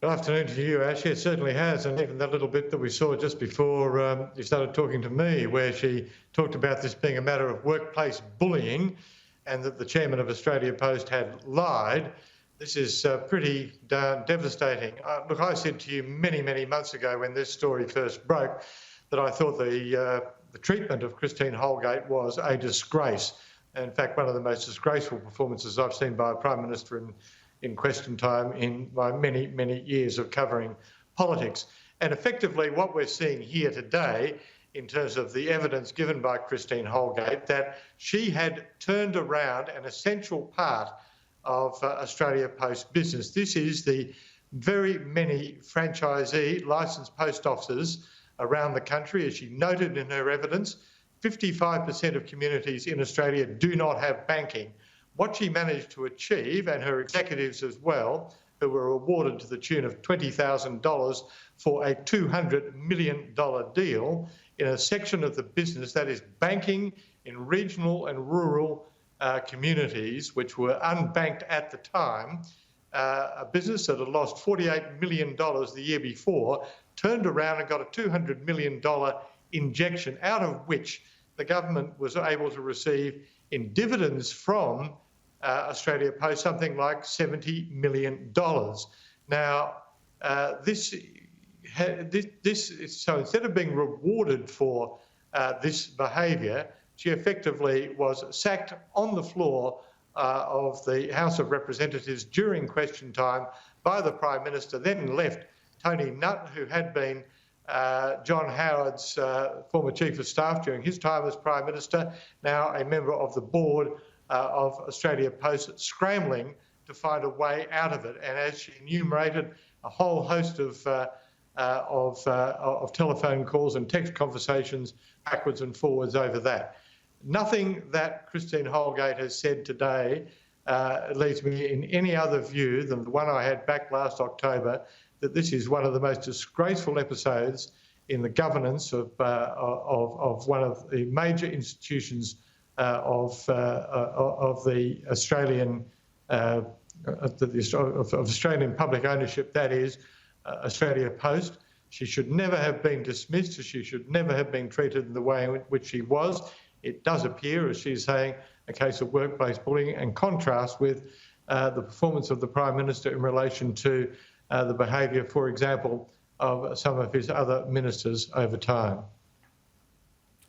Good afternoon to you, Ash. It certainly has, and even that little bit that we saw just before you started talking to me, where she talked about this being a matter of workplace bullying and that the chairman of Australia Post had lied. This is pretty devastating. Look, I said to you many, many months ago when this story first broke that I thought the treatment of Christine Holgate was a disgrace. In fact, one of the most disgraceful performances I've seen by a Prime Minister in question time in my many, many years of covering politics. And effectively what we're seeing here today in terms of the evidence given by Christine Holgate that she had turned around an essential part of Australia Post business. This is the very many franchisee licensed post offices around the country. As she noted in her evidence, 55% of communities in Australia do not have banking. What she managed to achieve, and her executives as well, who were awarded to the tune of $20,000 for a $200 million deal in a section of the business that is banking in regional and rural communities, which were unbanked at the time, a business that had lost $48 million the year before, turned around and got a $200 million injection, out of which the government was able to receive in dividends from Australia Post something like $70 million. Now, so instead of being rewarded for this behaviour, she effectively was sacked on the floor of the House of Representatives during question time by the Prime Minister, then left Tony Nutt, who had been John Howard's former Chief of Staff during his time as Prime Minister, now a member of the board of Australia Post, scrambling to find a way out of it. And as she enumerated a whole host of telephone calls and text conversations backwards and forwards over that. Nothing that Christine Holgate has said today leaves me in any other view than the one I had back last October, that this is one of the most disgraceful episodes in the governance of one of the major institutions of the Australian of Australian public ownership, that is Australia Post. She should never have been dismissed. She should never have been treated in the way in which she was. It does appear, as she's saying, a case of workplace bullying, and contrast with the performance of the Prime Minister in relation to the behaviour, for example, of some of his other ministers over time.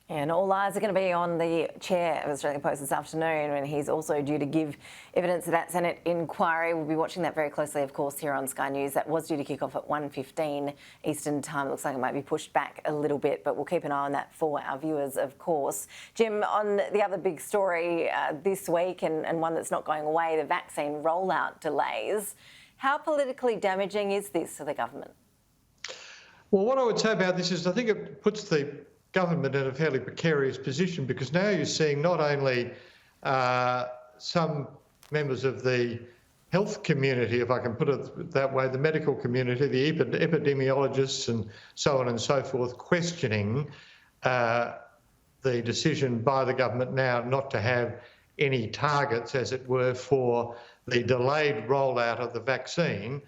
And all eyes are going to be on the chair of Australia Post this afternoon, and he's also due to give evidence to that Senate inquiry. We'll be watching that very closely, of course, here on Sky News. That was due to kick off at 1:15 Eastern Time. Looks like it might be pushed back a little bit, but we'll keep an eye on that for our viewers, of course. Jim, on the other big story this week, and one that's not going away, the vaccine rollout delays. How politically damaging is this to the government? Well, what I would say about this is I think it puts the government in a fairly precarious position, because now you're seeing not only some members of the health community, if I can put it that way, the medical community, the epidemiologists and so on and so forth, questioning the decision by the government now not to have any targets, as it were, for the delayed rollout of the vaccine,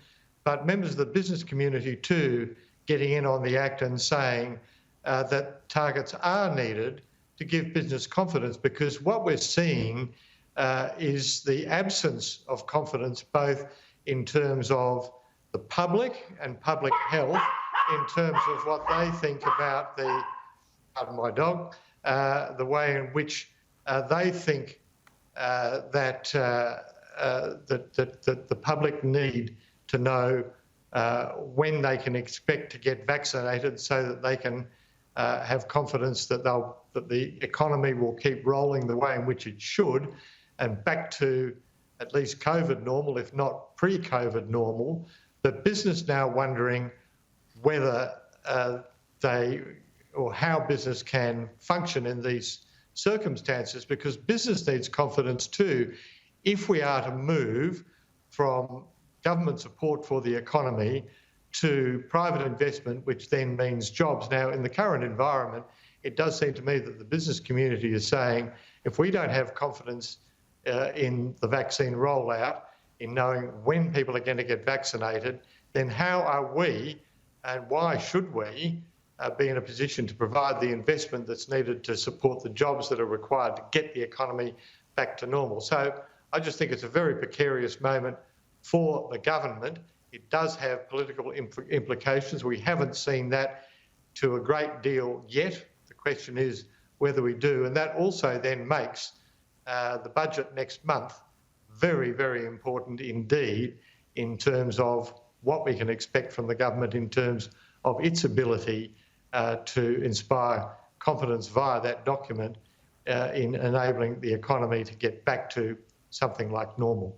but members of the business community too getting in on the act and saying that targets are needed to give business confidence, because what we're seeing is the absence of confidence, both in terms of the public and public health, in terms of what they think about the, pardon my dog, the way in which they think that the public need to know when they can expect to get vaccinated, so that they can have confidence that the economy will keep rolling the way in which it should, and back to at least COVID normal, if not pre-COVID normal. But business now wondering whether or how business can function in these circumstances, because business needs confidence too if we are to move from government support for the economy to private investment, which then means jobs. Now, in the current environment, it does seem to me that the business community is saying, if we don't have confidence in the vaccine rollout, in knowing when people are going to get vaccinated, then how are we and why should we be in a position to provide the investment that's needed to support the jobs that are required to get the economy back to normal? So I just think it's a very precarious moment for the government. It does have political implications. We haven't seen that to a great deal yet. The question is whether we do. And that also then makes the budget next month very, very important indeed in terms of what we can expect from the government in terms of its ability to inspire confidence via that document in enabling the economy to get back to something like normal.